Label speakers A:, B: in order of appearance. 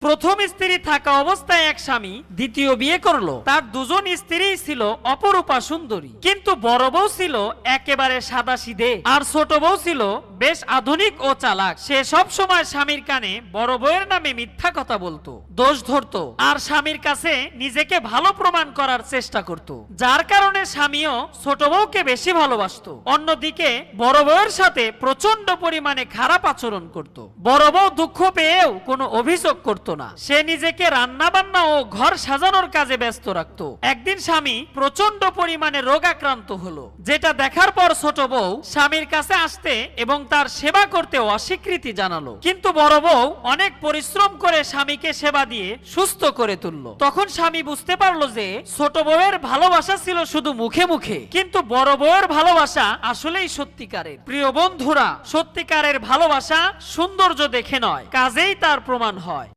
A: প্রথম স্ত্রী থাকা অবস্থায় এক স্বামী দ্বিতীয় বিয়ে করলো। তার দুজন স্ত্রী ছিল অপরূপা সুন্দরী, কিন্তু বড় বউ ছিল একেবারে সাদাসিধে আর ছোট বউ ছিল বেশ আধুনিক ও চালাক। সে সব সময় স্বামীর কানে বড় বউয়ের নামে মিথ্যা কথা বলতো, দোষ ধরতো আর স্বামীর কাছে নিজেকে ভালো প্রমাণ করার চেষ্টা করত, যার কারণে স্বামীও ছোট বউকে বেশি ভালোবাসতো। অন্যদিকে বড় বউয়ের সাথে প্রচন্ড পরিমাণে খারাপ আচরণ করত। বড় বউ দুঃখ পেয়েও কোনো অভিযোগ করত না, সে নিজেকে রান্না বান্না ও ঘর সাজানোর কাজে ব্যস্ত রাখত। একদিন স্বামী প্রচন্ড পরিমাণে রোগাক্রান্ত হলো, যেটা দেখার পর ছোট বউ স্বামীর কাছে আসতে এবং তার সেবা করতে অস্বীকৃতি জানালো। কিন্তু বড় বউ অনেক পরিশ্রম করে স্বামীকে সেবা দিয়ে সুস্থ করে তুললো। তখন স্বামী বুঝতে পারলো যে ছোট বউয়ের ভালোবাসা ছিল শুধু মুখে মুখে, কিন্তু বড় বউয়ের ভালোবাসা আসলেই সত্যিকারের। প্রিয় বন্ধুরা, সত্যিকারের ভালোবাসা সৌন্দর্য দেখে নয়, কাজেই তার প্রমাণ হয়।